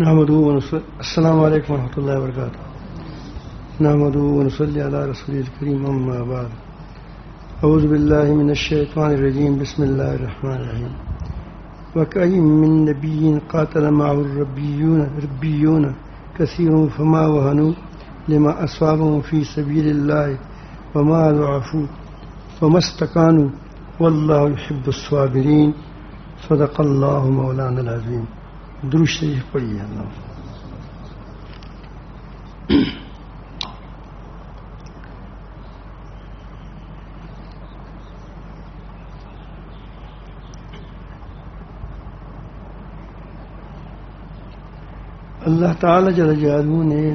السلام علیکم ورحمۃ اللہ وبرکاتہ. نحمده ونصلي على رسوله الكريم اما بعد. اعوذ باللہ من الشیطان الرجیم. بسم اللہ الرحمن الرحیم. وكأين من نبي قاتل معه الربيون كثير فما وهنوا لما أصابهم في سبيل الله وما ضعفوا وما استكانوا والله يحب الصابرين. صدق الله مولانا العظيم. درود شریف پڑھیے. اللہ تعالی جل جلالہ نے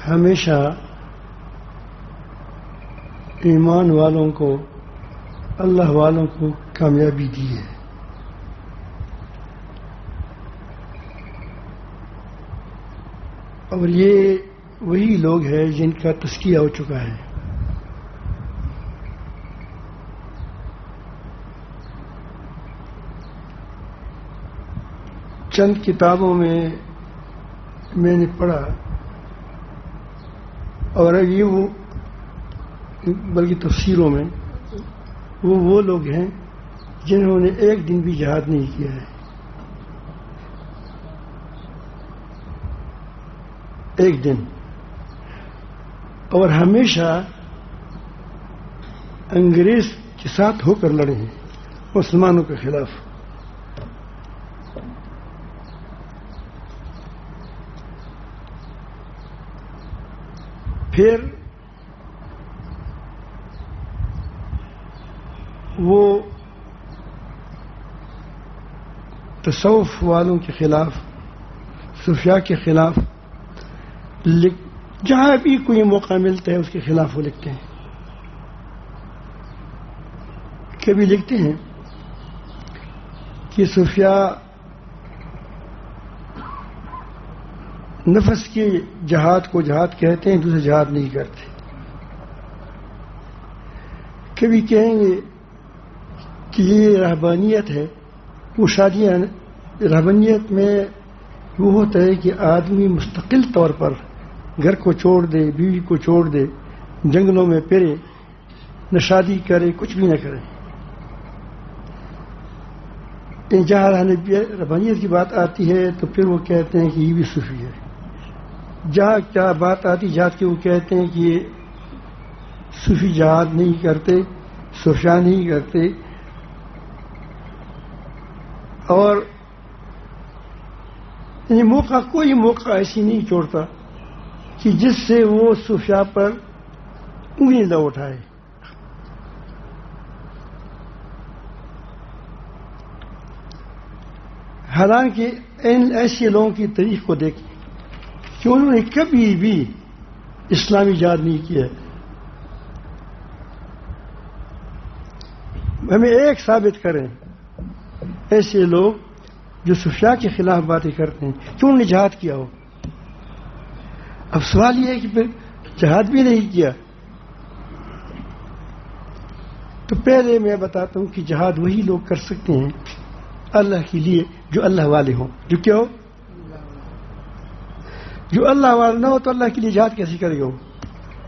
ہمیشہ ایمان والوں کو، اللہ والوں کو کامیابی دی ہے. اور یہ وہی لوگ ہیں جن کا تزکیہ ہو چکا ہے. چند کتابوں میں میں نے پڑھا، اور یہ وہ بلکہ تفسیروں میں وہ لوگ ہیں جنہوں نے ایک دن بھی جہاد نہیں کیا ہے. ایک دن. اور ہمیشہ انگریز کے ساتھ ہو کر لڑے ہیں مسلمانوں کے خلاف. پھر وہ تصوف والوں کے خلاف، صوفیاء کے خلاف جہاں بھی کوئی موقع ملتا ہے اس کے خلاف وہ لکھتے ہیں. کبھی لکھتے ہیں کہ صوفیاء نفس کے جہاد کو جہاد کہتے ہیں، دوسرے جہاد نہیں کرتے. کبھی کہیں گے کہ یہ رہبانیت ہے. وہ شادیاں رہبانیت میں وہ ہوتا ہے کہ آدمی مستقل طور پر گھر کو چھوڑ دے، بیوی کو چھوڑ دے، جنگلوں میں پھرے، نہ شادی کرے، کچھ بھی نہ کرے. جہاں رہبانیت کی بات آتی ہے تو پھر وہ کہتے ہیں کہ یہ بھی صوفی ہے. جہاں کیا بات آتی جہاد کی، وہ کہتے ہیں کہ یہ صوفی جہاد نہیں کرتے، صوفیاء نہیں کرتے. اور یہ کوئی موقع ایسی نہیں چھوڑتا کہ جس سے وہ صوفیاء پر انگلی نہ اٹھائے. حالانکہ ان ایسے لوگوں کی تاریخ کو دیکھیں کہ انہوں نے کبھی بھی اسلامی جہاد نہیں کیا. ہمیں ایک ثابت کریں ایسے لوگ جو صوفیاء کے خلاف باتیں کرتے ہیں کہ انہوں نے جہاد کیا ہو. اب سوال یہ ہے کہ پھر جہاد بھی نہیں کیا. تو پہلے میں بتاتا ہوں کہ جہاد وہی لوگ کر سکتے ہیں اللہ کے لیے جو اللہ والے ہوں. جو کیا ہو؟ جو اللہ والا نہ ہو تو اللہ کے لیے جہاد کیسے کرے گا؟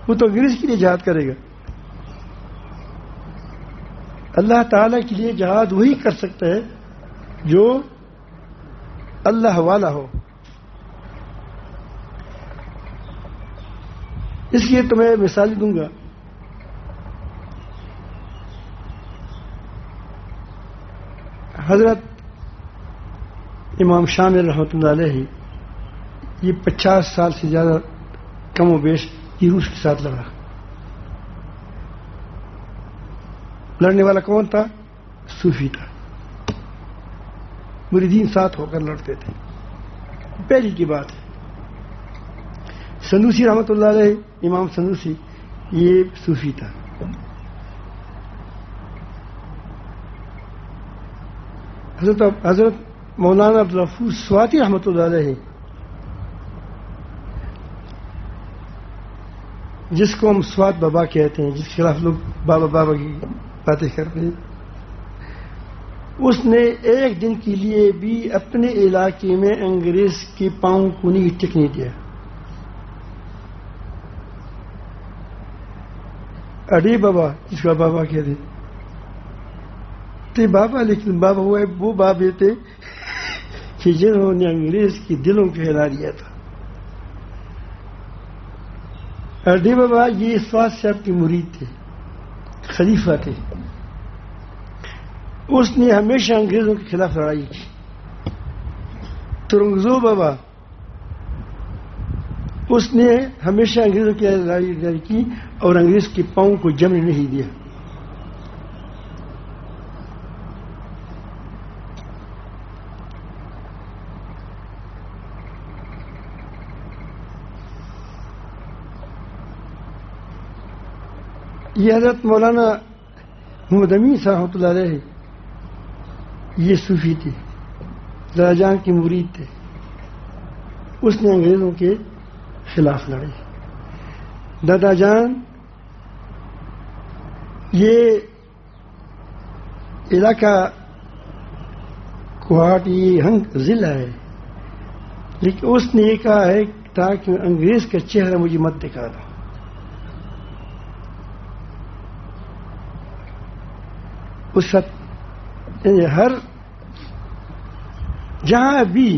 وہ تو انگریز کے لیے جہاد کرے گا. اللہ تعالیٰ کے لیے جہاد وہی کر سکتا ہے جو اللہ والا ہو. اس لیے تو میں مثال دوں گا. حضرت امام شامل رحمۃ اللہ علیہ یہ 50 سال سے زیادہ کم و بیش یہ روس کے ساتھ لڑا. لڑنے والا کون تھا؟ صوفی تھا. مریدین ساتھ ہو کر لڑتے تھے. پہلی کی بات ہے. سنوسی رحمۃ اللہ علیہ، امام سنوسی یہ صوفی تھا. حضرت مولانا عبدالغفور سواتی رحمۃ اللہ علیہ جس کو ہم سوات بابا کہتے ہیں، جس کے خلاف لوگ بابا بابا کی باتیں کرتے ہیں، اس نے ایک دن کے لیے بھی اپنے علاقے میں انگریز کے پاؤں کو نہیں ٹکنے دیا. اڈی بابا جس کا بابا کہتے تھے بابا، لیکن بابا وہ بابے تھے کہ جنہوں نے انگریز کے دلوں کو ہلا دیا تھا. اڈی بابا یہ سوات صاحب کے مرید تھے، خلیفہ تھے. اس نے ہمیشہ انگریزوں کے خلاف لڑائی کی. ترنگزو بابا اس نے ہمیشہ انگریزوں کی لڑائی کی اور انگریز کے پاؤں کو جمنے نہیں دیا. یہ حضرت مولانا محمد امین صاحب رحمۃ اللہ علیہ یہ صوفی تھے، دادا جان کے مرید تھے. اس نے انگریزوں کے خلاف لڑائی. دادا جان یہ علاقہ کوہاٹ یہ ہنگ ضلع ہے، لیکن اس نے یہ کہا ہے تاکہ انگریز کا چہرہ مجھے مت دکھا دو. اس ہر جہاں بھی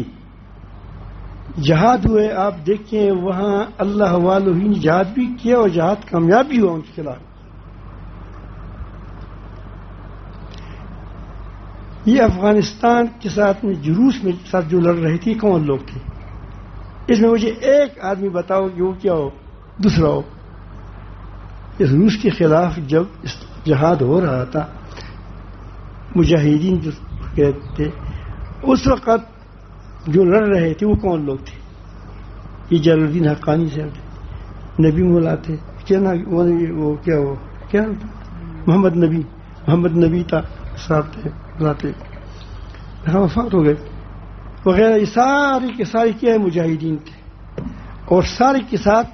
جہاد ہوئے آپ دیکھیں وہاں اللہ والوں ہی نے جہاد بھی کیا اور جہاد کامیاب بھی ہوا ان کے خلاف. یہ افغانستان کے ساتھ میں جلوس میں ساتھ جو لڑ رہے تھے کون لوگ تھے؟ اس میں مجھے ایک آدمی بتاؤ کہ وہ کیا ہو دوسرا ہو. اس روس کے خلاف جب جہاد ہو رہا تھا مجاہدین جو کہتے تھے اس وقت جو لڑ رہے تھے وہ کون لوگ تھے؟ یہ جلال الدین حقانی صاحب تھے، نبی مولا تھے، وہ کیا محمد نبی تھا صاحب تھے بلاتے وفات ہو گئے وغیرہ. یہ سارے کے سارے کیا ہے مجاہدین تھے اور سارے کے ساتھ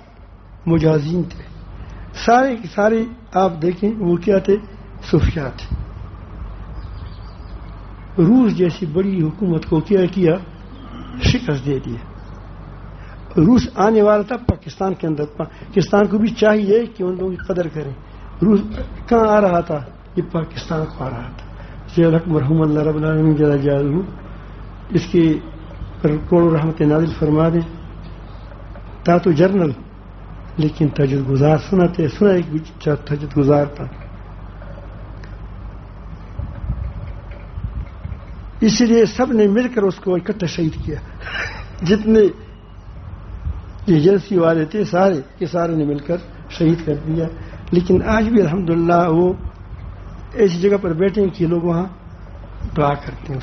مجاہدین تھے. سارے کے سارے آپ دیکھیں وہ کیا تھے؟ صوفیاء تھے. روس جیسی بڑی حکومت کو کیا شکست دے دیا. روس آنے والا تھا پاکستان کے اندر. پاکستان کو بھی چاہیے کہ ان لوگوں کی قدر کریں. روس کہاں آ رہا تھا؟ یہ پاکستان کو آ رہا تھا. مرحوم اللہ رب العالمین جل جلالہ اس کے پر کروڑوں رحمت نازل فرما دیں. تھا تو جرنل لیکن تجد گزار سنا ایک تجد گزار تھا. اسی لیے سب نے مل کر اس کو اکٹھا شہید کیا. جتنے ایجنسی والے تھے سارے کے سارے نے مل کر شہید کر دیا. لیکن آج بھی الحمدللہ وہ ایسی جگہ پر بیٹھے ہیں کہ لوگ وہاں دعا کرتے ہیں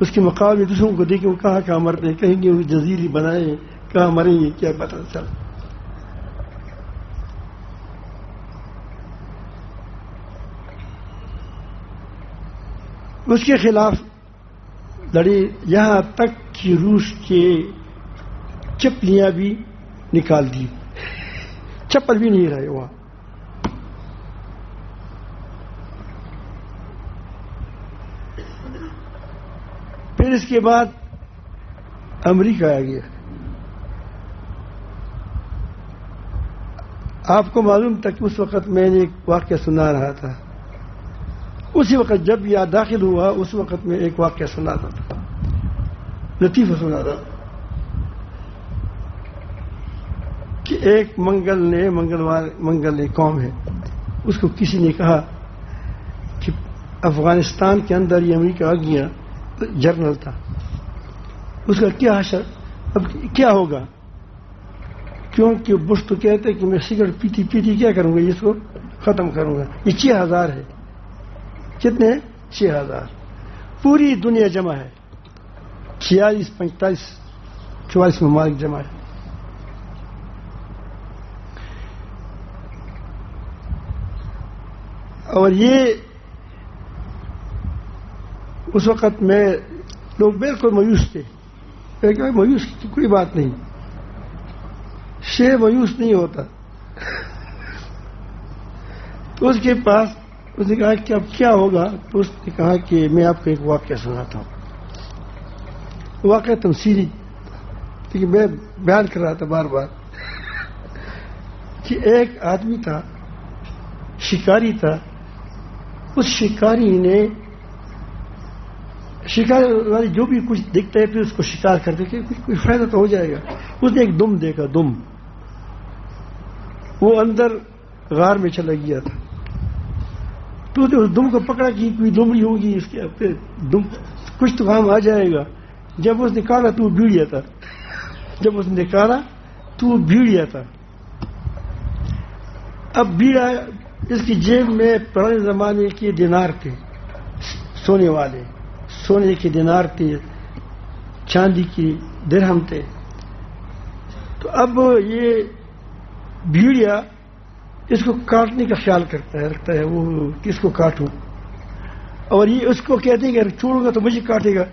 اس کے مقابلے دوسروں کو دیکھیں وہ کہاں مرتے ہیں، کہیں گے وہ جزیرے بنائے کہاں مریں گے کیا پتہ چل. اس کے خلاف لڑی یہاں تک کہ روس کے چپلیاں بھی نکال دی، چپل بھی نہیں رہے وہاں. پھر اس کے بعد امریکہ آ گیا. آپ کو معلوم تھا کہ اس وقت میں نے ایک واقعہ سنا رہا تھا. اسی وقت جب یہ داخل ہوا اس وقت میں ایک واقعہ سنا تھا، لطیفہ سنا تھا کہ ایک منگل قوم ہے، اس کو کسی نے کہا کہ افغانستان کے اندر یہ امریکہ آ گیا. جرنل تھا، اس کا کیا حشر اب کیا ہوگا؟ کیونکہ بش تو کہتے کہ میں سگریٹ پیتی کیا کروں گا، اس کو ختم کروں گا. یہ 6000 ہے. کتنے؟ 6000. پوری دنیا جمع ہے، 46 45 44 ممالک جمع ہے. اور یہ اس وقت میں لوگ بالکل مایوس تھے. مایوس کی کوئی بات نہیں، شیر مایوس نہیں ہوتا. تو اس کے پاس اس نے کہا کہ اب کیا ہوگا؟ تو اس نے کہا کہ میں آپ کو ایک واقعہ سناتا ہوں. واقعہ تمثیلی کہ میں بیان کر رہا تھا بار بار کہ ایک آدمی تھا، شکاری تھا. اس شکاری نے شکار والی جو بھی کچھ دیکھتا ہے پھر اس کو شکار کرتے کہ کچھ فائدہ تو ہو جائے گا. اس نے ایک دم دیکھا، دم. وہ اندر غار میں چلا گیا تھا. تو اس دم کو پکڑا کہ کوئی دمڑی ہوگی اس کے پھر دم کچھ تو کام آ جائے گا. جب اس نے نکالا تو وہ بھیڑیا تھا. جب اس نے نکالا تو وہ بھیڑیا تھا. اب بھیڑا اس کی جیب میں پرانے زمانے کے دینار تھے، سونے والے، سونے کے دینار تھے، چاندی کی درہم تھے. تو اب یہ بھیڑیا اس کو کاٹنے کا خیال رکھتا ہے وہ کس کو کاٹوں، اور یہ اس کو کہتے ہیں کہ چھوڑوں گا تو مجھے کاٹے گا.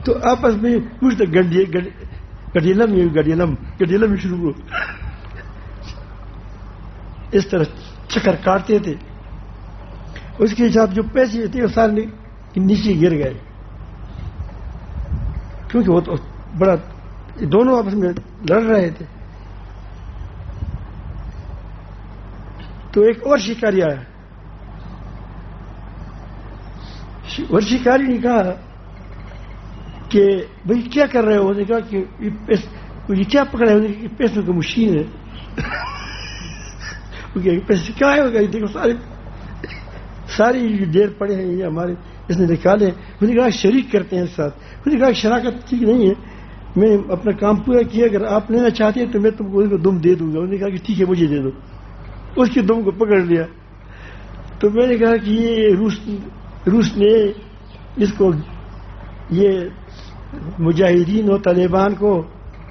تو آپس میں پوچھتے گڈیلم شروع ہو. اس طرح چکر کاٹتے تھے. اس کے ساتھ جو پیسے تھے وہ سارے نیچے گر گئے، کیونکہ وہ تو بڑا دونوں آپس میں لڑ رہے تھے. تو ایک اور شکاری آیا، اور شکاری نے کہا کہ بھائی کیا کر رہے ہو؟ اس نے کہا کہ یہ کیا پکڑا ہے؟ پیسوں کی مشین ہے. پیسے کیا ہے؟ دیکھو ساری دیر پڑے ہیں یہ ہمارے، اس نے نکالے. اس نے کہا شریک کرتے ہیں ساتھ. اس نے کہا شراکت ٹھیک نہیں ہے، میں اپنا کام پورا کیا، اگر آپ لینا چاہتے ہیں تو میں تم کو دم دے دوں گا. اس نے کہا کہ ٹھیک ہے مجھے دے دو. اس کی دم کو پکڑ لیا. تو میں نے کہا کہ یہ روس نے اس کو یہ مجاہدین اور طالبان کو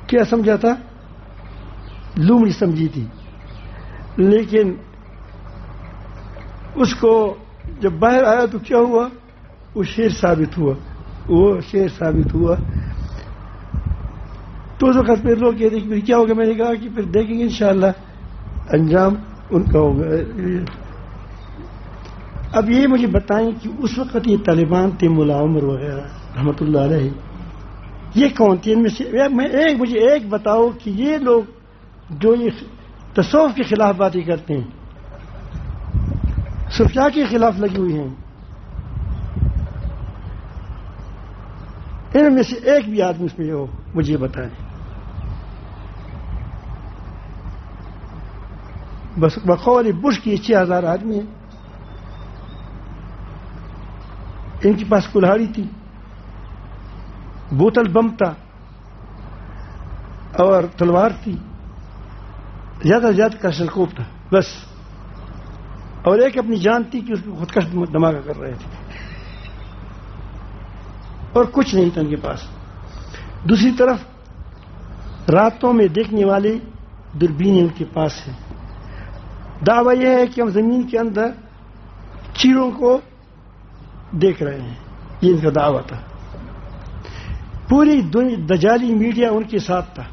کیا سمجھا تھا؟ لومڑی سمجھی تھی. لیکن اس کو جب باہر آیا تو کیا ہوا؟ وہ شیر ثابت ہوا. تو اس وقت پھر لوگ کہتے ہیں کہ کیا ہوگا؟ میں نے کہا کہ پھر دیکھیں گے انشاءاللہ انجام ان کا ہوگا. اب یہ مجھے بتائیں کہ اس وقت یہ طالبان تھے، ملا عمر وغیرہ رحمۃ اللہ علیہ، یہ کون تھے؟ ان میں سے مجھے ایک بتاؤ کہ یہ لوگ جو یہ تصوف کے خلاف باتیں کرتے ہیں، صوفیاء کے خلاف لگی ہوئی ہیں، ان میں سے ایک بھی آدمی اس میں ہو مجھے بتائیں. بس بقول بش کی 6000 آدمی ہیں. ان کے پاس کلہاڑی تھی، بوتل بم تھا اور تلوار تھی، زیادہ سے زیادہ کلاشنکوف تھا بس، اور ایک اپنی جان تھی کہ اس کو خودکش دھماکہ کر رہے تھے، اور کچھ نہیں تھا ان کے پاس. دوسری طرف راتوں میں دیکھنے والے دوربینیں ان کے پاس ہیں. دعویٰ یہ ہے کہ ہم زمین کے اندر چیڑوں کو دیکھ رہے ہیں، یہ ان کا دعویٰ تھا. پوری دجالی میڈیا ان کے ساتھ تھا،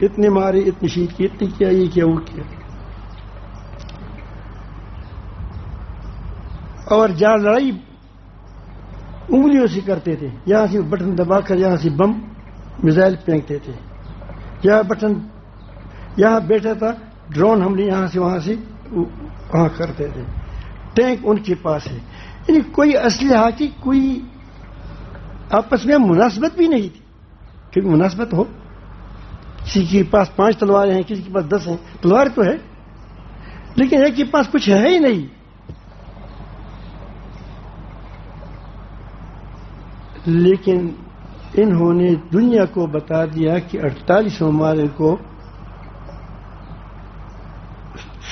اتنے مارے، اتنی شہید کی، اتنی کیا، یہ کیا، وہ کیا. اور جہاں لڑائی انگلیوں سے کرتے تھے، یہاں سے بٹن دبا کر یہاں سے بم میزائل پھینکتے تھے، یہاں بیٹھا تھا ڈرون حملے یہاں سے وہاں سے وہاں کرتے تھے. ٹینک ان کے پاس ہے، یعنی کوئی اسلحہ کی کوئی آپس میں مناسبت بھی نہیں تھی. کیونکہ مناسبت ہو، کسی کے پاس 5 تلواریں ہیں، کسی کے پاس 10 ہیں، تلوار تو ہے لیکن ایک کے پاس کچھ ہے ہی نہیں. لیکن انہوں نے دنیا کو بتا دیا کہ 48 ممالک کو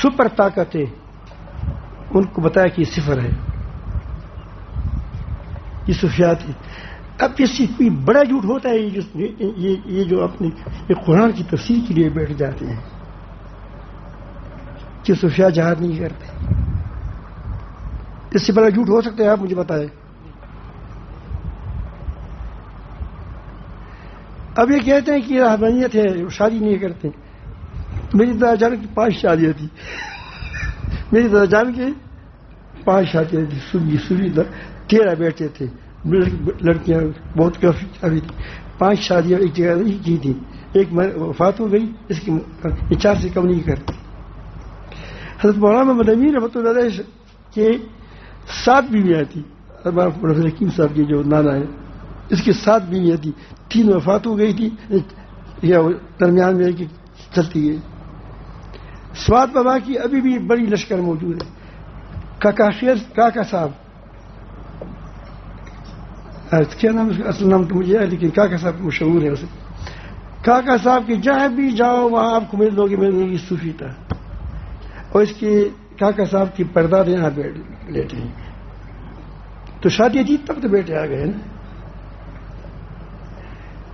سپر طاقت ہے، ان کو بتایا کہ یہ 0 ہے، یہ صوفیاء تھی. اب اس سے کوئی بڑا جھوٹ ہوتا ہے یہ جو اپنے قرآن کی تفسیر کے لیے بیٹھ جاتے ہیں کہ صوفیاء جہاد نہیں کرتے. اس سے بڑا جھوٹ ہو سکتا ہے؟ آپ مجھے بتائیں. اب یہ کہتے ہیں کہ رہبانیت ہے، شادی نہیں کرتے. میری تو اچانک 5 شادیاں تھی. میری دادا جان کے 5 شادیاں تھی، سبھی 13 بیٹے تھے، لڑکیاں بہت کافی تھی، 5 شادیاں ایک جگہ نہیں کی تھی، ایک وفات ہو گئی، اس کی 4 سے کم نہیں کرتی۔ حضرت مولانا محمد امین رحمۃ اللہ علیہ کے 7 بیویاں تھیں، پروفیسر حکیم صاحب کی جو نانا ہے اس کی 7 بیویاں تھیں، 3 وفات ہو گئی تھی، یا درمیان میں چلتی ہے۔ سوات بابا کی ابھی بھی بڑی لشکر موجود ہے۔ کاکا صاحب، کیا نام ہے اصل نام تو مجھے ہے، لیکن کاکا صاحب مشہور ہے اسے۔ کاکا صاحب کے جہاں بھی جاؤ وہاں آپ کو مل لو گے صوفی تھا، اور اس کے کاکا صاحب کی پردادے یہاں لیٹے ہیں۔ تو شادی تھی تب تو بیٹے آ گئے نا۔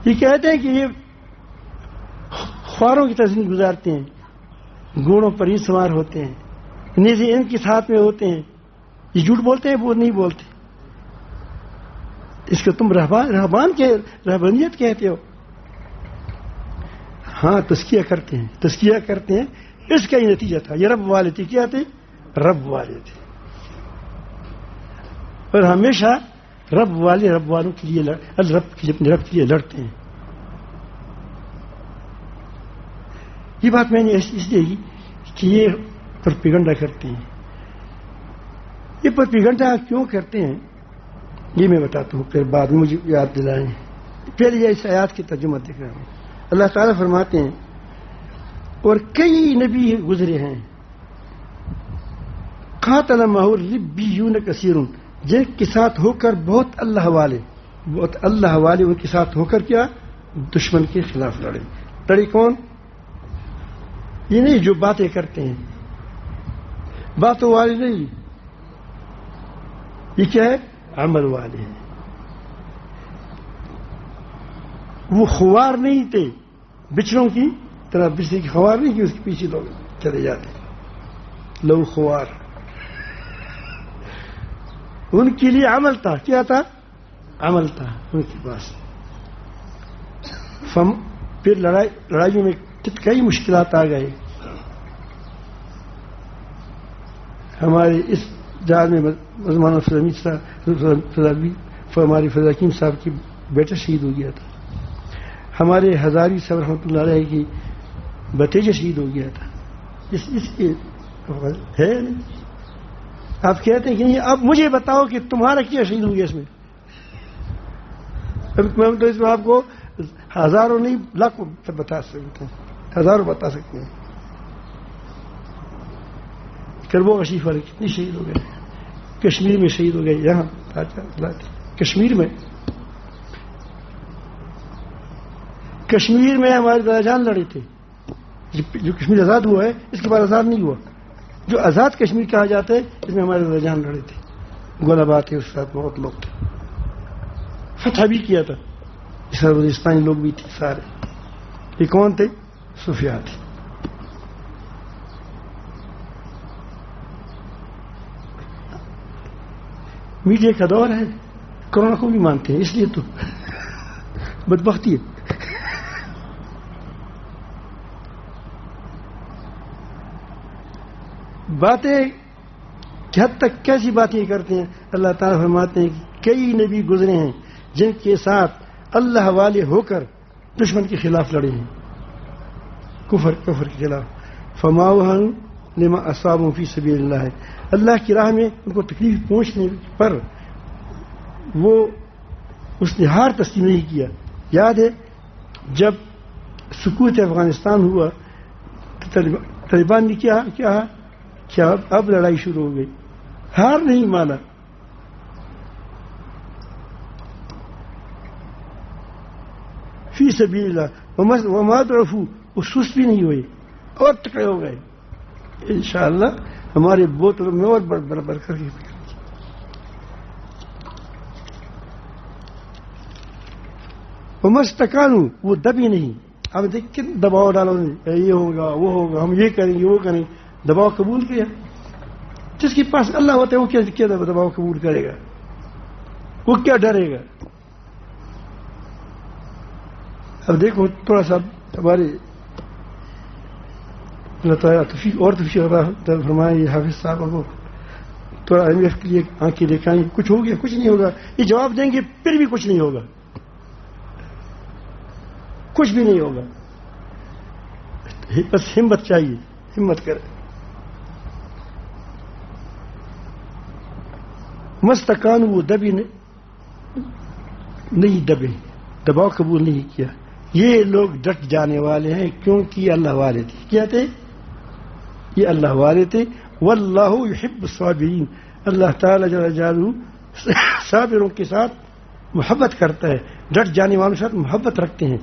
یہ کہتے ہیں کہ یہ خواروں کی تزئین گزارتے ہیں، گھوڑوں پر ہی سوار ہوتے ہیں، نیزے ان کے ساتھ میں ہوتے ہیں۔ یہ جھوٹ بولتے ہیں، وہ نہیں بولتے۔ اس کو تم رہبانیت کہتے ہو۔ ہاں تزکیہ کرتے ہیں، اس کا ہی نتیجہ تھا۔ یہ رب والے تھے، کیا تھے؟ رب والے تھے، اور ہمیشہ رب والوں کے لیے رب کے لیے لڑتے ہیں۔ یہ بات میں نے اس لیے کی کہ یہ پروپیگنڈا کرتے ہیں۔ یہ پروپیگنڈا کیوں کرتے ہیں یہ میں بتاتا ہوں، پھر بعد میں مجھے یاد دلائیں۔ پہلے یہ اس آیات کی ترجمہ دیکھ رہا ہوں۔ اللہ تعالیٰ فرماتے ہیں اور کئی نبی گزرے ہیں، قاتل معه ربیون کثیر، جن کے ساتھ ہو کر بہت اللہ والے ان کے ساتھ ہو کر کیا دشمن کے خلاف لڑے کون؟ یہ نہیں جو باتیں کرتے ہیں، باتوں والے نہیں، یہ کیا ہے؟ عمل والے ہیں۔ وہ خوار نہیں تھے، بچڑوں کی طرح، بچڑے کی خوار نہیں کہ اس کے پیچھے لوگ چلے جاتے، لوگ خوار۔ ان کے لیے عمل تھا، کیا تھا؟ عمل تھا ان کے پاس۔ پھر لڑائیوں میں کئی مشکلات آ گئے۔ ہمارے اس جہاز میں ہمارے فضل حکیم صاحب کی بیٹا شہید ہو گیا تھا، ہمارے ہزاری صاحب رحمۃ اللہ علیہ کی بھتیجا شہید ہو گیا تھا۔ اس کے ہے نہیں۔ آپ کہتے ہیں کہ نہیں، اب مجھے بتاؤ کہ تمہارا کیا شہید ہو گیا اس میں؟ تو اس میں آپ کو ہزاروں نہیں لاکھوں بتا سکتے ہیں، ہزاروں بتا سکتے ہیں۔ کربو کشیف والے کتنے شہید ہو گئے، کشمیر میں شہید ہو گئے، یہاں کشمیر میں ہمارے دادا جان لڑے تھے۔ جو کشمیر آزاد ہوا ہے اس کے بعد آزاد نہیں ہوا، جو آزاد کشمیر کہا جاتا ہے اس میں ہمارے دادا جان لڑے تھے، گول آباد کے اس ساتھ بہت لوگ تھے، فتح بھی کیا تھا، اس طرح وزیرستانی لوگ بھی تھے سارے۔ یہ کون تھے؟ صوفیاء تھے۔ میڈیا کا دور ہے، کرونا کو بھی مانتے ہیں، اس لیے تو بدبختی ہے۔ باتیں کہ حد تک کیسی باتیں کرتے ہیں۔ اللہ تعالیٰ فرماتے ہیں کہ کئی نبی گزرے ہیں جن کے ساتھ اللہ والے ہو کر دشمن کے خلاف لڑے ہیں، کفر کے خلاف۔ فما وهنوا لما اصابهم فی سبیل اللہ، اللہ کی راہ میں ان کو تکلیف پہنچنے پر وہ اس نے ہار تسلیم نہیں کیا۔ یاد ہے جب سکوت افغانستان ہوا تو طالبان نے کیا اب لڑائی شروع ہو گئی، ہار نہیں مانا۔ فی سبیل اللہ وما ضعفوا، وہ سست بھی نہیں ہوئے اور تکڑے ہو گئے۔ انشاءاللہ ہمارے بوتلوں میں اور بڑھ کر کے مستقانو، وہ دبی نہیں۔ اب دیکھ کتنے دباؤ ڈالو، یہ ہوگا وہ ہوگا، ہم یہ کریں گے وہ کریں، دباؤ قبول کیا۔ جس کے پاس اللہ ہوتا ہے وہ کیا دباؤ قبول کرے گا، وہ کیا ڈرے گا۔ اب دیکھو تھوڑا سا ہمارے اللہ تعالیٰ توفیق فرمائے. یہ حافظ صاحب کو تو IMF کے لیے آنکھیں دکھائیں. کچھ ہو گیا؟ کچھ نہیں ہوگا. یہ جواب دیں گے پھر بھی کچھ نہیں ہوگا, کچھ بھی نہیں ہوگا. بس ہمت چاہیے, ہمت کریں. مستقان وہ دبی نہیں دبے, دباؤ قبول نہیں کیا. یہ لوگ ڈٹ جانے والے ہیں کیونکہ یہ اللہ والے تھے. کیا تھے؟ یہ اللہ والے تھے. واللہ یحب الصابرین, اللہ تعالی جل جلالہ صابروں کے ساتھ محبت کرتا ہے, ڈٹ جانے والوں کے ساتھ محبت رکھتے ہیں.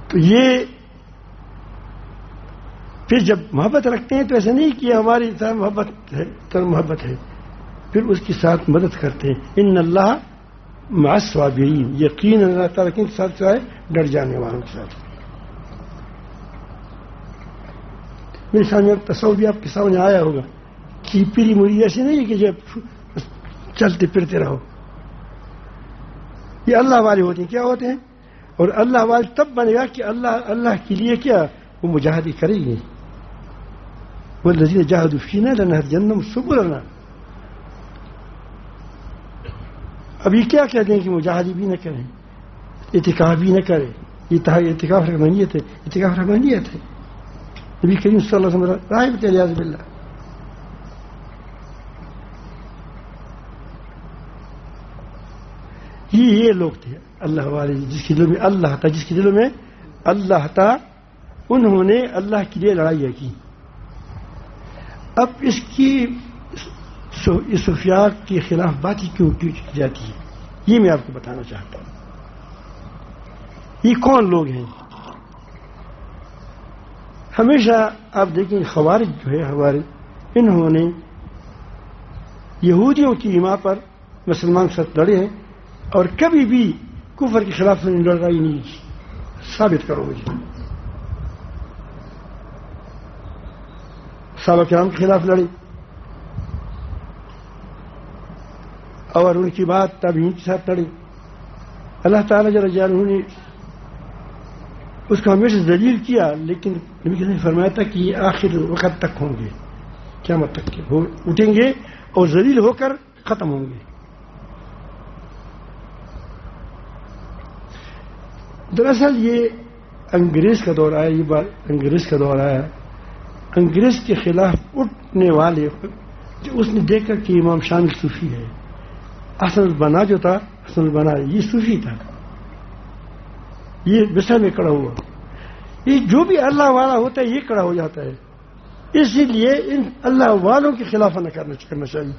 تو یہ پھر جب محبت رکھتے ہیں تو ایسا نہیں کہ ہماری محبت ہے, پھر اس کے ساتھ مدد کرتے ہیں. ان اللہ مع الصابرین, یقین اللہ تعالیٰ کے ساتھ ہے ڈر جانے والوں کے ساتھ. میرے سامنے تصور بھی آپ کے سامنے آیا ہوگا کہ پیری مری ایسی نہیں کہ جب چلتے پھرتے رہو. یہ اللہ والے ہوتے ہیں. کیا ہوتے ہیں؟ اور اللہ والے تب بنے گا کہ اللہ کے لیے کیا وہ مجاہدی کریں گے. والذین جاہدوا فینا لنہدینہم سبلنا. اب یہ کیا کہتے ہیں کہ مجاہدی بھی نہ کریں, اعتکاف بھی نہ کریں. یہ اعتکاف رحمانیت ہے, اعتکاف رحمانیت ہے. نبی کریم صلی اللہ علیہ وسلم راہ بتائے علیہ باللہ. یہ لوگ تھے اللہ والے جس کے دلوں میں اللہ تھا, جس کے دلوں میں اللہ تھا. انہوں نے اللہ کے لیے لڑائی کی. اب اس کی صوفیاء کے خلاف باتیں کیوں کی جاتی ہے, یہ میں آپ کو بتانا چاہتا ہوں. یہ کون لوگ ہیں؟ ہمیشہ آپ دیکھیں خوارج جو ہے خوارج, انہوں نے یہودیوں کی ایما پر مسلمان کے ساتھ لڑے ہیں اور کبھی بھی کفر کے خلاف لڑائی نہیں کی. ثابت کرو مجھے. صحابہ کرام کے خلاف لڑے اور ان کی بات تابعین کے ساتھ لڑے. اللہ تعالیٰ جل جلالہ نے اس کو ہمیشہ ذلیل کیا, لیکن نبی نے فرمایا تھا کہ یہ آخر وقت تک ہوں گے, قیامت تک کے اٹھیں گے اور ذلیل ہو کر ختم ہوں گے. دراصل یہ انگریز کا دور آیا, یہ بات انگریز کا دور آیا. انگریز کے خلاف اٹھنے والے اس نے دیکھا کہ امام شامل صوفی ہے. حسن البنا جو تھا, حسن البنا یہ صوفی تھا, یہ بسر میں کڑا ہوا. یہ جو بھی اللہ والا ہوتا ہے یہ کڑا ہو جاتا ہے. اسی لیے ان اللہ والوں کے خلاف نہ کرنا چاہیے.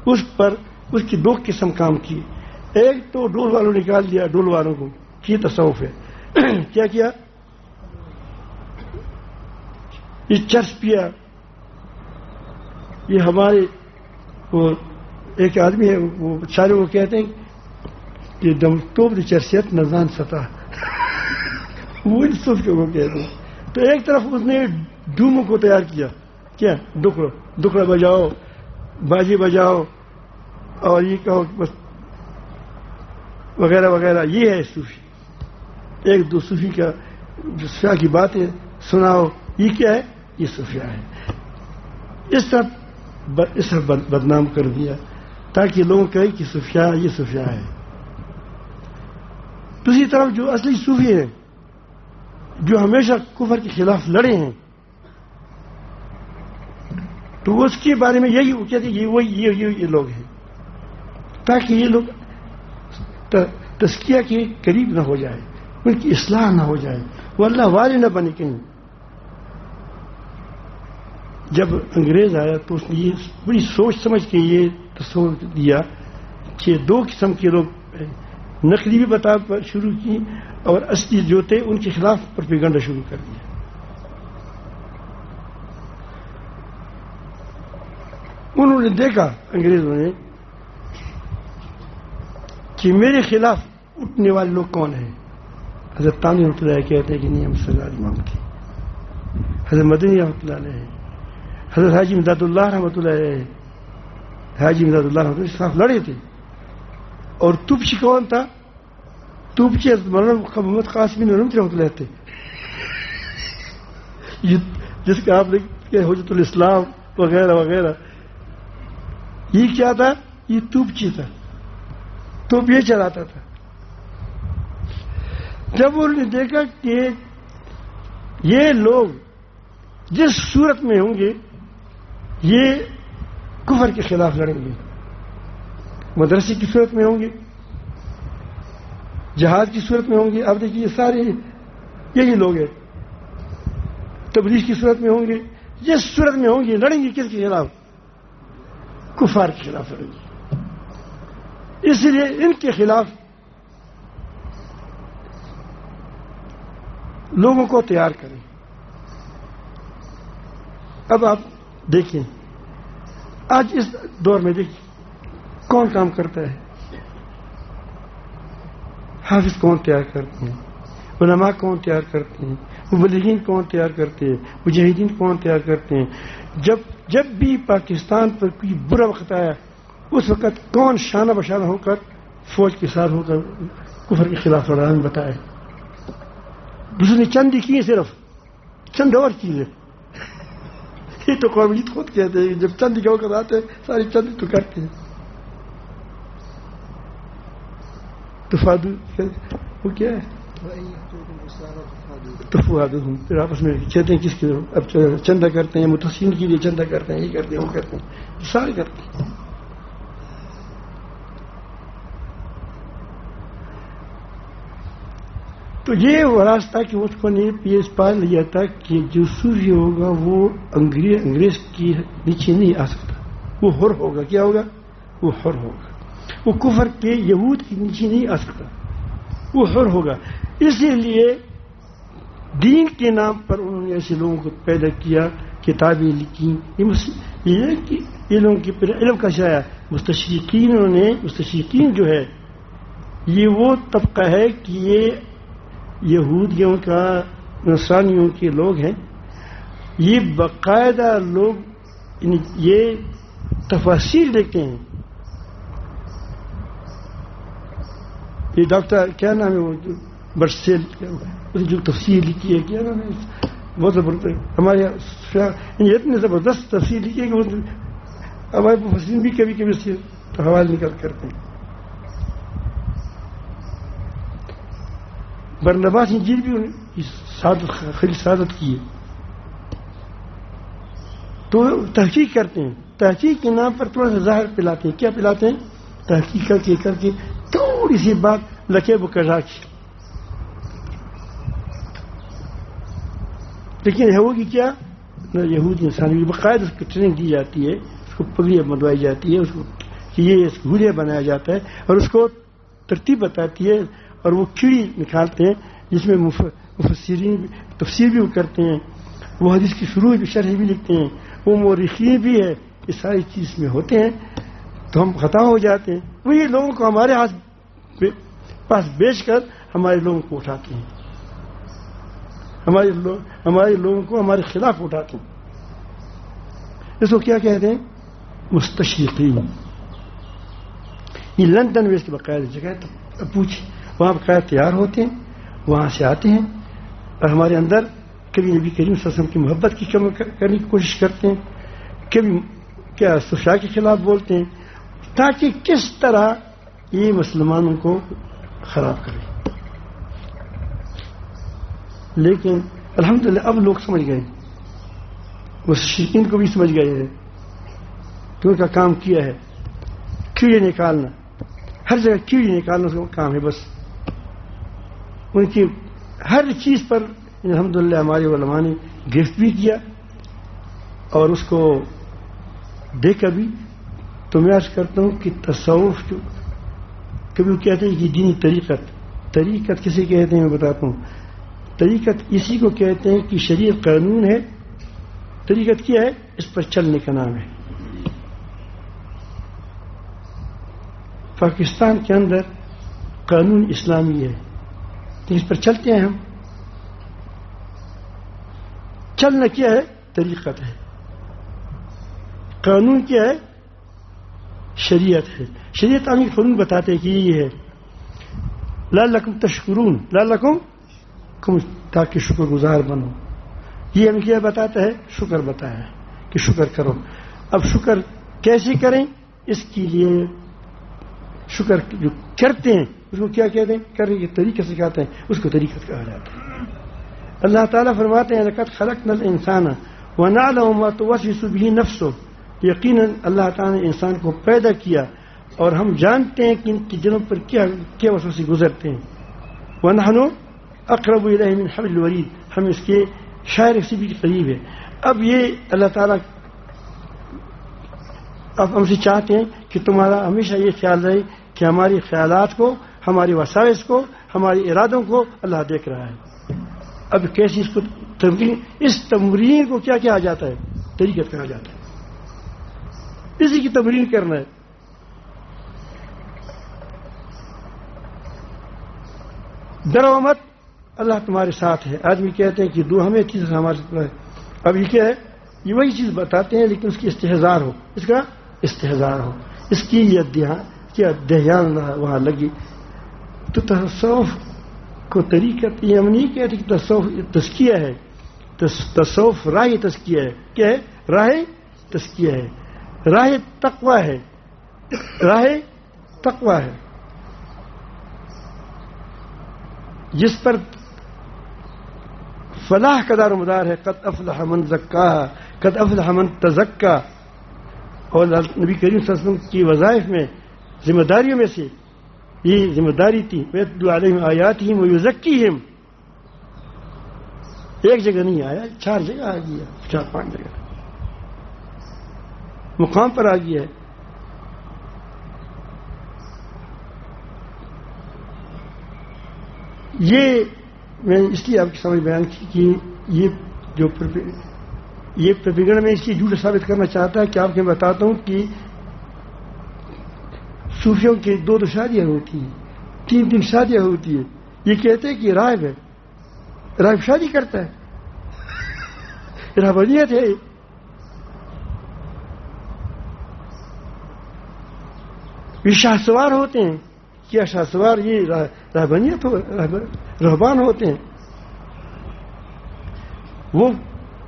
اس پر اس کی دو قسم کام کی. ایک تو ڈول والوں نکال دیا, ڈول والوں کو یہ تصوف ہے. کیا کیا؟ یہ چرس پیا. یہ ہمارے وہ ایک آدمی ہے وہ سارے وہ کہتے ہیں کہ دم توب دی چرسیت نزان سطح, وہ صوف کے وہ کہتے ہیں. تو ایک طرف اس نے ڈوموں کو تیار کیا, کیا دکڑا بجاؤ, باجی بجاؤ اور یہ کہو بس وغیرہ وغیرہ. یہ ہے صوفی. ایک دو صوفی کا صوفیاء کی باتیں سناؤ, یہ کیا ہے؟ یہ صوفیاء ہے. اس طرح بدنام کر دیا تاکہ لوگوں کہے کہ صوفیاء یہ صوفیاء ہے. دوسری طرف جو اصلی صوفی ہیں جو ہمیشہ کفر کے خلاف لڑے ہیں تو اس کے بارے میں یہی کہتے ہیں کہ یہ لوگ ہیں تاکہ یہ لوگ تزکیہ کے قریب نہ ہو جائے, ان کی اصلاح نہ ہو جائے, وہ اللہ والے نہ بنے کہیں. جب انگریز آیا تو اس نے یہ بڑی سوچ سمجھ کے یہ تصور دیا کہ دو قسم کے لوگ نقلی بھی بتا شروع کی اور اصلی جو تھے ان کے خلاف پروپیگنڈا شروع کر دیا. انہوں نے دیکھا انگریزوں نے کہ میرے خلاف اٹھنے والے لوگ کون ہیں. حضرت تانوی رحمۃ اللہ کہتے ہیں کہ نہیں ہم سرکار امام تھے. حضرت مدنی رحمۃ اللہ علیہ, حضرت حاجی امداد اللہ رحمۃ اللہ علیہ, حاجی امداد اللہ رحمۃ اللہ کے خلاف لڑے تھے. اور توپچی کون تھا؟ توپچی مولانا محمد قاسمی رحمۃ اللہ تھے. جس کا آپ نے کہ حجت الاسلام وغیرہ وغیرہ، یہ کیا تھا؟ یہ توپچی تھا، توپ یہ چلاتا تھا. جب انہوں نے دیکھا کہ یہ لوگ جس صورت میں ہوں گے یہ کفر کے خلاف لڑیں گے، مدرسے کی صورت میں ہوں گے، جہاد کی صورت میں ہوں گے. آپ دیکھیے سارے یہی لوگ ہیں. تبلیغ کی صورت میں ہوں گے، جس صورت میں ہوں گے لڑیں گے کس کے خلاف؟ کفار کے خلاف لڑیں گے. اس لیے ان کے خلاف لوگوں کو تیار کریں. اب آپ دیکھیں آج اس دور میں دیکھیں کون کام کرتا ہے. حافظ کون تیار کرتے ہیں، علماء کون تیار کرتے ہیں، مبلغین کون تیار کرتے ہیں، مجاہدین کون تیار کرتے ہیں. جب بھی پاکستان پر کوئی برا وقت آیا اس وقت کون شانہ بشانہ ہو کر فوج کے ساتھ ہو کر کفر کے خلاف لڑا ہمیں بتائے. دوسرے نے چند ہی کی صرف چند اور چیزیں. یہ تو قومیت خود کہتے ہیں جب چند ہی وقت آتے ہیں ساری چند تو کرتے ہیں. تفادو وہ کیا ہے؟ تفادو پھر آپس میں کہتے ہیں کس کی اب چندہ کرتے ہیں، متحسین کے لیے چندہ کرتے ہیں، یہ کرتے ہیں وہ کرتے ہیں، سارے کرتے ہیں. تو یہ راستہ کہ اس کو نے پیش پا لیا تھا کہ جو سوری ہوگا وہ انگریز کی نیچے نہیں آ سکتا، وہ حر ہوگا. کیا ہوگا؟ وہ حر ہوگا. وہ کفر کے یہود کے نیچے نہیں آ سکتا، وہ حر ہوگا. اسی لیے دین کے نام پر انہوں نے ایسے لوگوں کو پیدا کیا، کتابیں لکھی. یہ لوگوں کے علم کا شایا مستشرقین جو ہے یہ وہ طبقہ ہے کہ یہ یہودیوں کا نصرانیوں کے لوگ ہیں. یہ باقاعدہ لوگ یہ تفاسیر لکھتے ہیں. یہ ڈاکٹر کیا نام ہے وہ برسیل جو تفسیر لکھی ہے، کیا نام ہے، بہت زبردست ہمارے اتنے زبردست تفسیر لکھی ہے کہ ہمارے مفسرین بھی کبھی کبھی اس کے حوالے نکال کرتے ہیں. برنباس انجیل بھی خلی سعادت کی ہے. تو تحقیق کرتے ہیں، تحقیق کے نام پر تھوڑا سا ظاہر پلاتے ہیں. کیا پلاتے ہیں؟ تحقیق کر کے تھوڑی سی بات لکھے وہ کرا کی. لیکن ہے وہ کہ کیا یہودی انسان باقاعدہ اس کو ٹریننگ دی جاتی ہے، اس کو پگڑیاں بندوائی جاتی ہے، اس کو کہ یہ گھوڑیا بنایا جاتا ہے اور اس کو ترتیب بتاتی ہے اور وہ کیڑی نکالتے ہیں جس میں مفسرین تفسیر بھی وہ کرتے ہیں، وہ حدیث کی شروع بھی شرح بھی لکھتے ہیں، وہ مورخین بھی ہے. یہ ساری چیز میں ہوتے ہیں تو ہم خطا ہو جاتے ہیں. وہ یہ لوگوں کو ہمارے پاس بیچ کر ہمارے لوگوں کو اٹھاتے ہیں، ہمارے لوگوں کو ہمارے خلاف اٹھاتے ہیں. اس کو کیا کہتے ہیں؟ مستشرقین. یہ لندن میں اس کی باقاعدہ جگہ ہے، پوچھ وہاں باقاعدہ تیار ہوتے ہیں، وہاں سے آتے ہیں اور ہمارے اندر کبھی نبی کریم صلی اللہ علیہ وسلم کی محبت کی کمی کرنے کی کوشش کرتے ہیں، کبھی کیا سفیا کے خلاف بولتے ہیں تاکہ کس طرح یہ مسلمانوں کو خراب کرے. لیکن الحمدللہ اب لوگ سمجھ گئے، مستشرقین کو بھی سمجھ گئے ہیں کہ ان کا کام کیا ہے کیڑے نکالنا، ہر جگہ کیڑے نکالنا اس کا کام ہے. بس ان کی ہر چیز پر الحمدللہ ہمارے علماء نے گرفت بھی کیا اور اس کو دیکھا بھی. تو میں عرض کرتا ہوں کہ تصوف جو کبھی وہ کہتے ہیں کہ دینی طریقت کسے کہتے ہیں میں بتاتا ہوں. طریقت اسی کو کہتے ہیں کہ شریعت قانون ہے. طریقت کیا ہے؟ اس پر چلنے کا نام ہے. پاکستان کے اندر قانون اسلامی ہے تو اس پر چلتے ہیں ہم. چلنا کیا ہے؟ طریقت ہے. قانون کیا ہے؟ شریعت ہے. شریعت عامی قانون بتاتے کہ یہ ہے لعلکم تشکرون، لعلکم تاکہ شکر گزار بنو. یہ ہمیں کیا بتاتا ہے؟ شکر بتایا ہے کہ شکر کرو. اب شکر کیسے کریں؟ اس کے لیے شکر جو کرتے ہیں اس کو کیا کہتے ہیں؟ کرنے کے طریقے سکھاتے ہیں، اس کو طریقہ کہا جاتا ہے. اللہ تعالیٰ فرماتے ہیں لقد خلقنا الانسان ونعلم ما توسوس به نفسه. یقیناً اللہ تعالیٰ نے انسان کو پیدا کیا اور ہم جانتے ہیں کہ ان کی دلوں پر کیا وسوسے گزرتے ہیں. ونحن اقرب الیہ من حبل الورید. ہم اس کے شاعر سے بھی قریب ہے. اب یہ اللہ تعالیٰ اب ہم سے چاہتے ہیں کہ تمہارا ہمیشہ یہ خیال رہے کہ ہماری خیالات کو، ہماری وسائس کو، ہمارے ارادوں کو اللہ دیکھ رہا ہے. اب کیسی اس کو تمرین، اس تمرین کو کیا کہا جاتا ہے؟ طریقت کہا جاتا ہے. اسی کی تمرین کرنا ہے. ڈرو مت، اللہ تمہارے ساتھ ہے. آدمی کہتے ہیں کہ دو ہمیں چیز ہمارے ساتھ ہے. اب یہ کیا ہے؟ یہ وہی چیز بتاتے ہیں لیکن اس کی استحضار ہو، اس کا استحضار ہو، اس کی یہ دھیان وہاں لگی. تو تصوف کو طریقت یہ ہم نہیں کہتے کہ تصوف تزکیہ ہے. تصوف راہ تزکیہ ہے. کیا ہے؟ راہ تزکیہ ہے، راہ تقوی ہے، راہ تقوی ہے جس پر فلاح کا دار و مدار ہے. قد افلح من زکاہا قد افلح من تزکا. اور نبی کریم صلی اللہ علیہ وسلم کی وظائف میں، ذمہ داریوں میں سے یہ ذمہ داری تھی وَيَتْلُو عَلَيْهِمْ آيَاتِهِمْ وَيُزَكِّيهِمْ. ایک جگہ نہیں آیا، 4 جگہ آ گیا، 4-5 جگہ مقام پر آ گیا ہے. یہ میں اس لیے آپ کے سامنے بیان کی کہ یہ جو پروپیگنڈا میں اس لیے جھوٹ ثابت کرنا چاہتا ہے کہ آپ کو بتاتا ہوں کہ صوفیوں کی 2 شادیاں ہوتی ہیں، 3 شادیاں ہوتی ہیں. یہ کہتے ہیں کہ راہب ہے، راہب شادی کرتا ہے، رہبانیت ہے. یہ شاہ سوار ہوتے ہیں. کیا شاہ سوار یہ رہبانیت ہو؟ رہبان ہوتے ہیں. وہ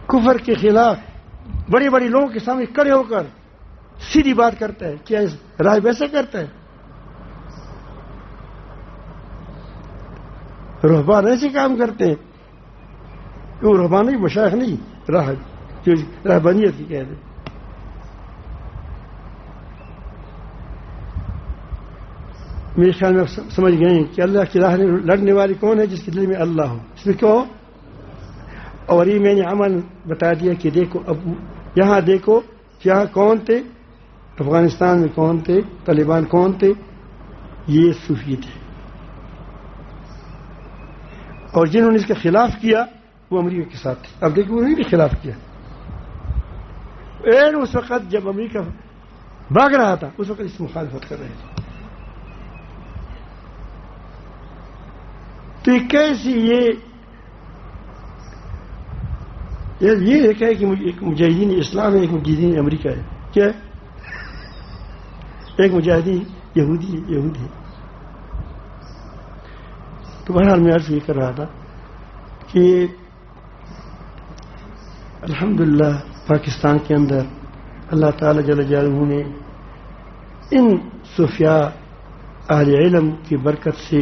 کفر کے خلاف بڑے بڑے لوگوں کے سامنے کھڑے ہو کر سیدھی بات کرتا ہے. کیا راہب ایسا کرتا ہے؟ رہبان ایسے کام کرتے ہیں. وہ رہبان نہیں، مشایخ نہیں، راہب جو رہبانیت کی کہتے ہیں. میرے خیال میں آپ سمجھ گئے ہیں کہ اللہ کی راہ لڑنے والے کون ہے؟ جس کے دل میں اللہ ہو. اس میں کیا ہو؟ اور یہ میں نے عمل بتا دیا کہ دیکھو اب یہاں دیکھو یہاں کون تھے، افغانستان میں کون تھے، طالبان کون تھے؟ یہ صوفی تھے. اور جنہوں نے اس کے خلاف کیا وہ امریکہ کے ساتھ تھے. اب دیکھو انہوں نے بھی خلاف کیا. اس وقت جب امریکہ بھاگ رہا تھا اس وقت اس مخالفت کر رہے تھے. تو یہ کیسی یہ ایک ہے کہ ایک مجاہدین اسلام ہے، ایک مجاہدین امریکہ ہے. کیا ہے؟ ایک مجاہدین یہودی ہے. تو بہرحال میں عرض یہ کر رہا تھا کہ الحمدللہ پاکستان کے اندر اللہ تعالی جل جلالہ نے ان صوفیاء اہل علم کی برکت سے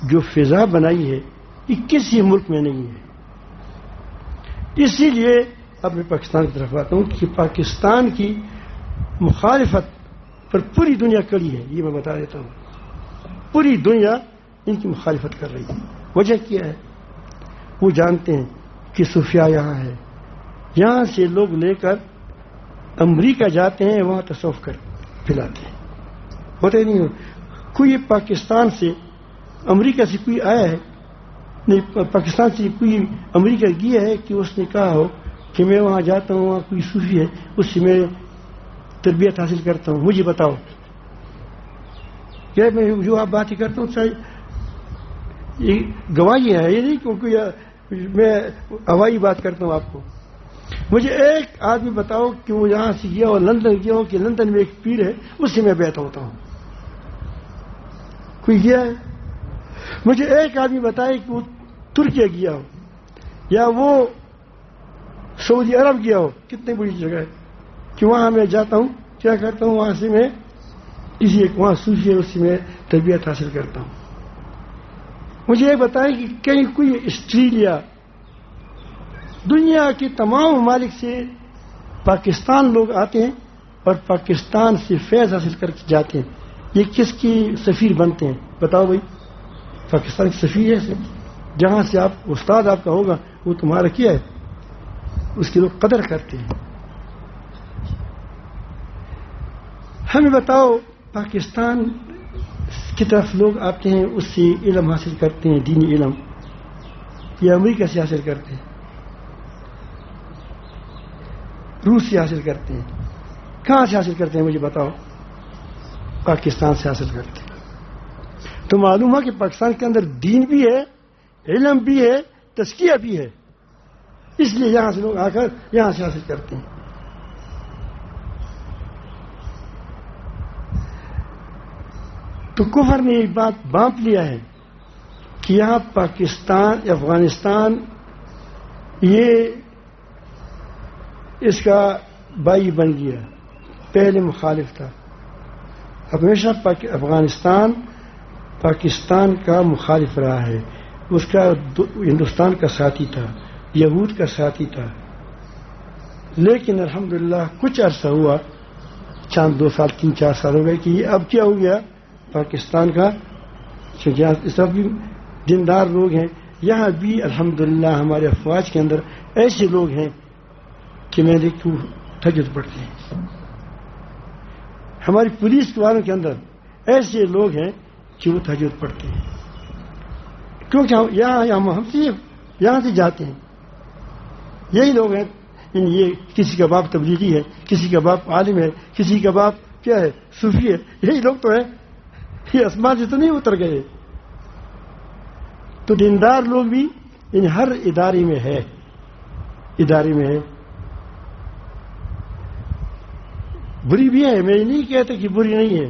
جو فضا بنائی ہے یہ کسی ملک میں نہیں ہے. اسی لیے اب میں پاکستان کی طرف آتا ہوں کہ پاکستان کی مخالفت پر پوری دنیا کڑی ہے. یہ میں بتا دیتا ہوں، پوری دنیا ان کی مخالفت کر رہی ہے. وجہ کیا ہے؟ وہ جانتے ہیں کہ صوفیاء یہاں ہے. یہاں سے لوگ لے کر امریکہ جاتے ہیں، وہاں تصوف کر پھیلاتے ہیں. ہوتے نہیں ہو کوئی پاکستان سے امریکہ سے کوئی آیا ہے نہیں، پاکستان سے کوئی امریکہ گیا ہے کہ اس نے کہا ہو کہ میں وہاں جاتا ہوں، وہاں کوئی صوفی ہے اس سے میں تربیت حاصل کرتا ہوں، مجھے بتاؤ. کیا میں جو آپ باتیں کرتا ہوں یہ گواہی ہے، یہ نہیں کیونکہ میں ہوائی بات کرتا ہوں. آپ کو مجھے ایک آدمی بتاؤ کہ وہ یہاں سے گیا اور لندن گیا ہو کہ لندن میں ایک پیر ہے اس سے میں بیعت ہوتا ہوں. کوئی گیا ہے؟ مجھے ایک آدمی بتائے کہ وہ ترکیہ گیا ہو یا وہ سعودی عرب گیا ہو، کتنی بڑی جگہ ہے کہ وہاں میں جاتا ہوں، کیا کرتا ہوں، وہاں سے میں کسی ایک وہاں صوفی ہے اسی میں تربیت حاصل کرتا ہوں. مجھے یہ بتائیں کہ کہیں کوئی آسٹریلیا، دنیا کے تمام ممالک سے پاکستان لوگ آتے ہیں اور پاکستان سے فیض حاصل کر کے جاتے ہیں، یہ کس کی سفیر بنتے ہیں؟ بتاؤ بھائی. پاکستان کی سفیر ہے، جہاں سے آپ استاد آپ کا ہوگا وہ تمہارا کیا ہے، اس کی لوگ قدر کرتے ہیں. ہمیں بتاؤ پاکستان کی طرف لوگ آتے ہیں، اس سے علم حاصل کرتے ہیں، دینی علم، یا امریکہ سے حاصل کرتے ہیں، روس سے حاصل کرتے ہیں، کہاں سے حاصل کرتے ہیں مجھے بتاؤ؟ پاکستان سے حاصل کرتے ہیں. تو معلوم ہے کہ پاکستان کے اندر دین بھی ہے، علم بھی ہے، تزکیہ بھی ہے، اس لیے یہاں سے لوگ آ کر یہاں سے حاصل کرتے ہیں. تو کفر نے ایک بات بانپ لیا ہے کہ یہاں پاکستان، افغانستان یہ اس کا بائی بن گیا. پہلے مخالف تھا، ہمیشہ افغانستان پاکستان کا مخالف رہا ہے، اس کا ہندوستان کا ساتھی تھا، یہود کا ساتھی تھا. لیکن الحمدللہ کچھ عرصہ ہوا، چند 2 سال 3-4 سال ہو گئے کہ یہ اب کیا ہو گیا پاکستان کا، سب بھی دیندار لوگ ہیں. یہاں بھی الحمدللہ ہمارے افواج کے اندر ایسے لوگ ہیں کہ میں دیکھوں تہجد پڑھتے ہیں. ہماری پولیس والوں کے اندر ایسے لوگ ہیں کہ وہ تہجد پڑھتے ہیں، کیونکہ یہاں سے جاتے ہیں. یہی لوگ ہیں، یہ کسی کا باپ تبلیغی ہے، کسی کا باپ عالم ہے، کسی کا باپ کیا ہے، صوفی ہے. یہی لوگ تو ہیں، یہ آسمان سے تو نہیں اتر گئے. تو دیندار لوگ بھی ان ہر ادارے میں ہے. بری بھی ہے، میں یہ نہیں کہتا کہ بری نہیں ہے،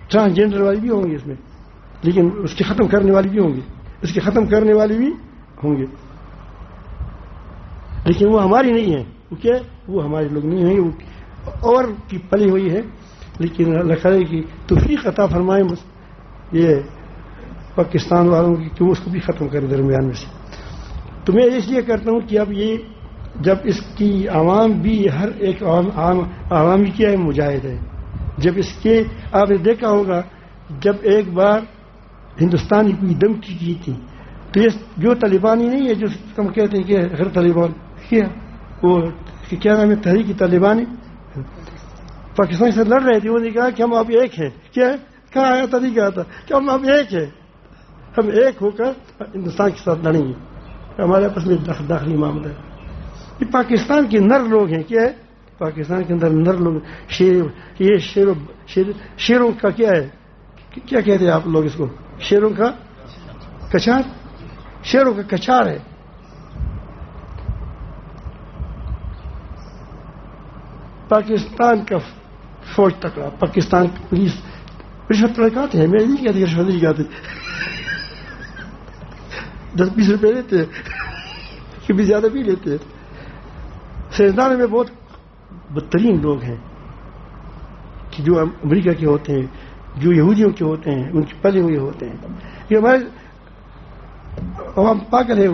ٹرانسجینڈر والی بھی ہوں گے اس میں، لیکن اس کے ختم کرنے والی بھی ہوں گے، لیکن وہ ہماری نہیں ہے. وہ کیا ہے؟ وہ ہمارے لوگ نہیں ہیں، وہ اور کی پلی ہوئی ہے. لیکن اللہ کرے کی توفیق عطا فرمائے یہ پاکستان والوں کی کہ وہ اس کو بھی ختم کرے درمیان میں سے. تو میں اس لیے کرتا ہوں کہ اب یہ جب اس کی عوام بھی ہر ایک عوامی کیا ہے، مجاہد ہے. جب اس کے آپ نے دیکھا ہوگا جب ایک بار ہندوستان کی کوئی دھمکی کی تھی تو یہ جو طالبانی نہیں ہے جو ہم کہتے ہیں کہ غیر طالبان کیا وہ کیا نام ہے، تحریک طالبانی، پاکستان سے لڑ رہے تھے. انہوں نے کہا کہ ہم اب ایک ہیں. کیا کہاں آیا طریقہ آتا کہ ہم اب ایک ہیں، ہم ایک ہو کر ہندوستان کے ساتھ لڑیں گے. ہمارے آپس میں داخلی معاملہ ہے. یہ پاکستان کے نر لوگ ہیں. کیا ہے؟ پاکستان کے اندر نر لوگ، شیروں کا کیا ہے، کیا کہتے ہیں آپ لوگ اس کو، شیروں کا کچار، شیروں کا کچار ہے. پاکستان کا فوج تکڑا، پاکستان کی پولیس رشوت لگاتے ہیں. میں نہیں کہتی رشوت نہیں لگاتے، 10-20 روپے لیتے ہیں، کبھی زیادہ بھی لیتے ہیں. سائنسدانوں میں بہت بدترین لوگ ہیں کہ جو امریکہ کے ہوتے ہیں، جو یہودیوں کے ہوتے ہیں، ان کے پلے ہوئے ہوتے ہیں. یہ ہمارے عوام پاگل ہے،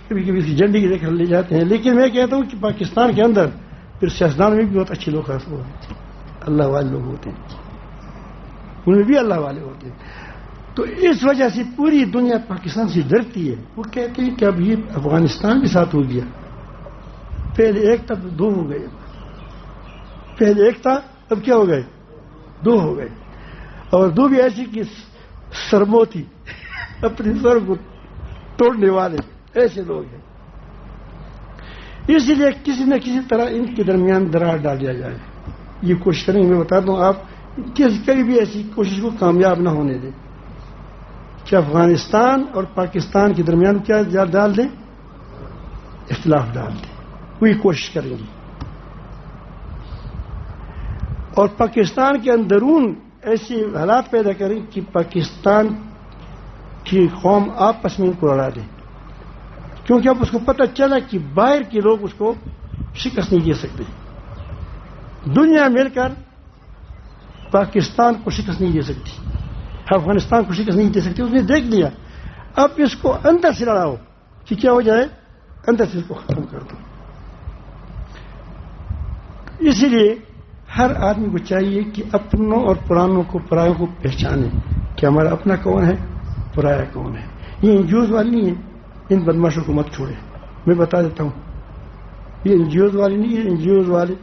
کبھی کبھی اس کی جھنڈی لے کر لے جاتے ہیں. لیکن میں کہتا ہوں کہ پاکستان کے اندر پھر سیاستدان میں بھی بہت اچھے لوگ خاص ہوتے ہیں، اللہ والے لوگ ہوتے ہیں، ان میں بھی اللہ والے ہوتے ہیں. تو اس وجہ سے پوری دنیا پاکستان سے ڈرتی ہے. وہ کہتے ہیں کہ اب یہ افغانستان کے ساتھ ہو گیا، پہلے ایک تھا 2 ہو گئے، پہلے ایک تھا اب کیا ہو گئے 2 ہو گئے. اور 2 بھی ایسی کہ سرموتی اپنی سر کو توڑنے والے ایسے لوگ ہیں. اس لیے کسی نہ کسی طرح ان کے درمیان درار ڈال دیا جائے. یہ کوشش کریں گے. میں بتاتا ہوں آپ کہیں بھی ایسی کوشش کو کامیاب نہ ہونے دیں کہ افغانستان اور پاکستان کے درمیان کیا ڈال دیں، اختلاف ڈال دیں. وہی کوشش کریں گے. اور پاکستان کے اندرون ایسے حالات پیدا کریں کہ پاکستان کی قوم آپس میں ان کو لڑا دیں. کیونکہ اب اس کو پتہ چلا کہ باہر کے لوگ اس کو شکست نہیں دے سکتے. دنیا مل کر پاکستان کو شکست نہیں دے سکتی, افغانستان کو شکست نہیں دے سکتی. اس نے دیکھ لیا, اب اس کو اندر سے لڑاؤ کہ کیا ہو جائے, اندر سے اس کو ختم کر دو. اسی لیے ہر آدمی کو چاہیے کہ اپنوں اور پرانوں کو پرایوں کو پہچانے کہ ہمارا اپنا کون ہے, پرایا کون ہے. یہ این جی اوز والی نہیں ہے, ان بدماشوں کو مت چھوڑے. میں بتا دیتا ہوں, یہ این جی اوز والی نہیں ہے. این جی اوز والے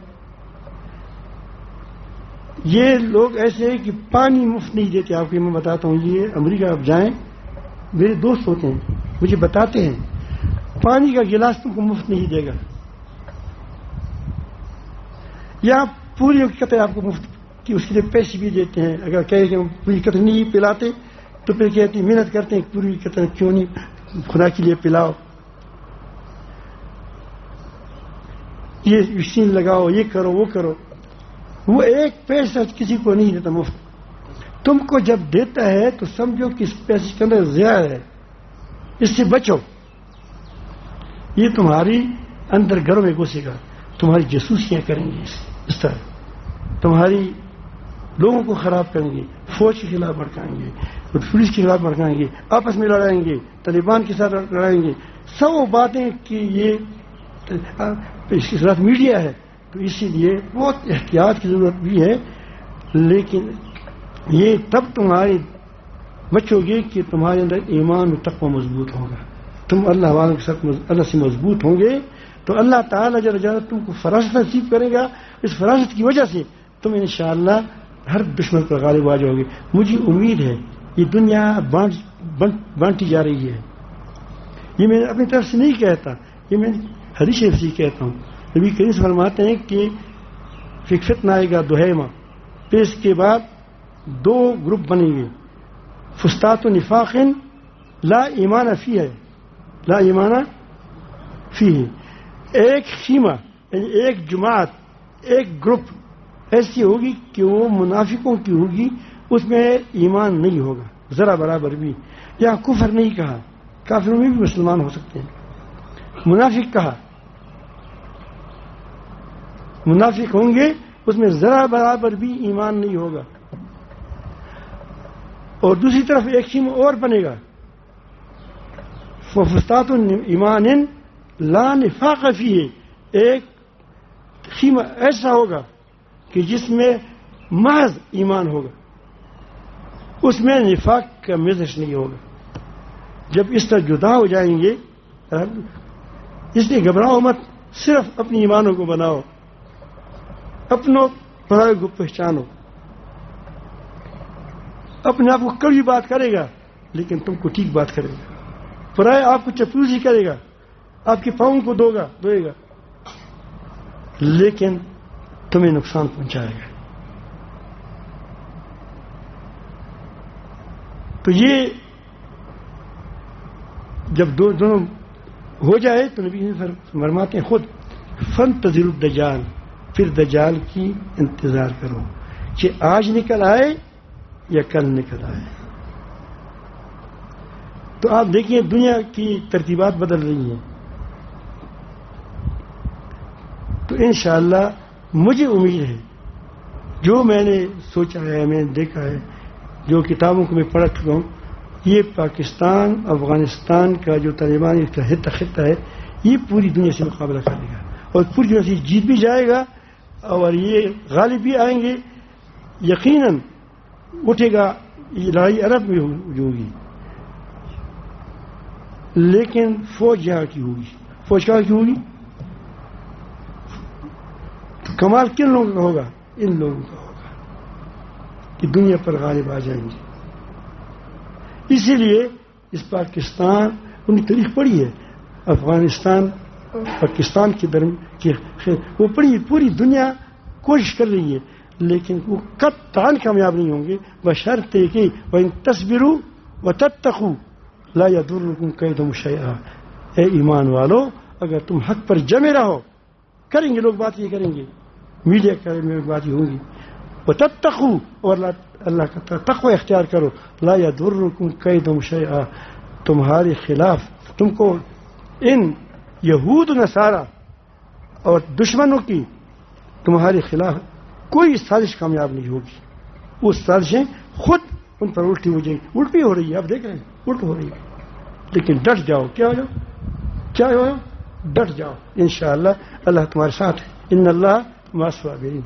یہ لوگ ایسے ہیں کہ پانی مفت نہیں دیتے آپ کو. میں بتاتا ہوں, یہ امریکہ آپ جائیں, میرے دوست ہوتے ہیں, مجھے بتاتے ہیں پانی کا گلاس تم کو مفت نہیں دے گا. یہاں پوری قطر آپ کو مفت کی, اس کے لیے پیسے بھی دیتے ہیں. اگر کہے کہ ہم پوری قطر نہیں پلاتے تو پھر کہتے ہیں محنت کرتے ہیں پوری قطر کیوں نہیں خدا کے لیے پلاؤ, یہ مشین لگاؤ, یہ کرو وہ کرو. وہ ایک پیسہ کسی کو نہیں دیتا مفت. تم کو جب دیتا ہے تو سمجھو کہ اس پیسے کے اندر زیادہ ہے, اس سے بچو. یہ تمہاری اندر گھروں میں گھسے گا, تمہاری جاسوسیاں کریں گے اس طرح, تمہاری لوگوں کو خراب کریں گے, فوج کے خلاف بھڑکائیں گے, پولیس کے خلاف بھڑکائیں گے, آپس میں لڑائیں گے, طالبان کے ساتھ لڑائیں گے. سب وہ باتیں کہ یہ اس کے ساتھ میڈیا ہے, تو اسی لیے بہت احتیاط کی ضرورت بھی ہے. لیکن یہ تب تمہاری بچو گے کہ تمہارے اندر ایمان و تقوی مضبوط ہوگا. تم اللہ والوں کے ساتھ اللہ سے مضبوط ہوں گے تو اللہ تعالیٰ جل جلالہ تم کو فراست نصیب کرے گا. اس فراست کی وجہ سے تم انشاءاللہ ہر دشمن پر غالب آ جاؤ گے. مجھے امید ہے یہ دنیا بانٹی جا رہی ہے. یہ میں اپنی طرف سے نہیں کہتا, یہ میں حدیث شریف سے کہتا ہوں. نبی کریم سے فرماتے ہیں کہ فتنہ آئے گا دوہیمہ, پھر اس کے بعد دو گروپ بنیں گے. فسطاط نفاق لا ایمان فی ہے, لا ایمان فی ہے. ایک خیمہ یعنی ایک جماعت, ایک گروپ ایسی ہوگی کہ وہ منافقوں کی ہوگی, اس میں ایمان نہیں ہوگا ذرا برابر بھی. یہاں کفر نہیں کہا, کافروں میں بھی مسلمان ہو سکتے ہیں. منافق کہا, منافق ہوں گے, اس میں ذرا برابر بھی ایمان نہیں ہوگا. اور دوسری طرف ایک خیمہ اور بنے گا, فسطاط ایمان لا نفاق فیہ, ایک خیمہ ایسا ہوگا کہ جس میں محض ایمان ہوگا, اس میں نفاق کا مزج نہیں ہوگا. جب اس طرح جدا ہو جائیں گے, اس لیے گھبراؤ مت, صرف اپنی ایمانوں کو بناؤ, اپنوں پرائے کو پہچانو. اپنے آپ کو کڑوی بات کرے گا لیکن تم کو ٹھیک بات کرے گا. پرائے آپ کو چپلوسی کرے گا, آپ کے پاؤں کو دھوئے گا, لیکن تمہیں نقصان پہنچائے گا. تو یہ جب دونوں ہو جائے تو نبی فرماتے ہیں خود فانتظر الدجال, پھر دجال کی انتظار کرو کہ آج نکل آئے یا کل نکل آئے. تو آپ دیکھیے دنیا کی ترتیبات بدل رہی ہیں. تو انشاءاللہ مجھے امید ہے, جو میں نے سوچا ہے, میں نے دیکھا ہے, جو کتابوں کو میں پڑھ چکا ہوں, یہ پاکستان افغانستان کا جو طالبان کا خطہ ہے, یہ پوری دنیا سے مقابلہ کرے گا اور پوری دنیا سے جیت بھی جائے گا اور یہ غالب بھی آئیں گے. یقیناً اٹھے گا, یہ لڑائی عرب میں جو ہوگی, لیکن فوج یہاں کی ہوگی. فوج کہاں کی ہوگی؟ تو کمال کن لوگوں کا ہوگا؟ ان لوگوں کا ہوگا کہ دنیا پر غالب آ جائیں گے. اسی لیے اس پاکستان ان کی تاریخ پڑھی ہے, افغانستان پاکستان کے درمیان وہ پڑھی, پوری دنیا کوشش کر رہی ہے لیکن وہ قطعاً کامیاب نہیں ہوں گے بشرطے کہ وَإِن تَصْبِرُوا وَتَتَّقُوا لَا يَضُرُّكُمْ كَيْدُهُمْ شَيْئًا. اے ایمان والو, اگر تم حق پر جمے رہو, کریں گے لوگ بات, یہ کریں گے, میڈیا کریں گے بات یہ ہوگی, وَتَتَّقُوا, اور اللہ کا تقوی اختیار کرو, لَا يَضُرُّكُمْ كَيْدُهُمْ شَيْئًا, تمہارے خلاف تم کو ان یہود نصارہ اور دشمنوں کی تمہارے خلاف کوئی سازش کامیاب نہیں ہوگی. وہ سازشیں خود ان پر الٹی ہو جائیں گی. الٹی ہو رہی ہے، آپ دیکھ رہے ہیں الٹ ہو رہی ہے. لیکن ڈٹ جاؤ. کیا ہو جاؤ؟ کیا ہو جاؤ؟ ڈٹ جاؤ. انشاءاللہ اللہ تمہارے ساتھ ہے. ان اللہ مع الصابرین.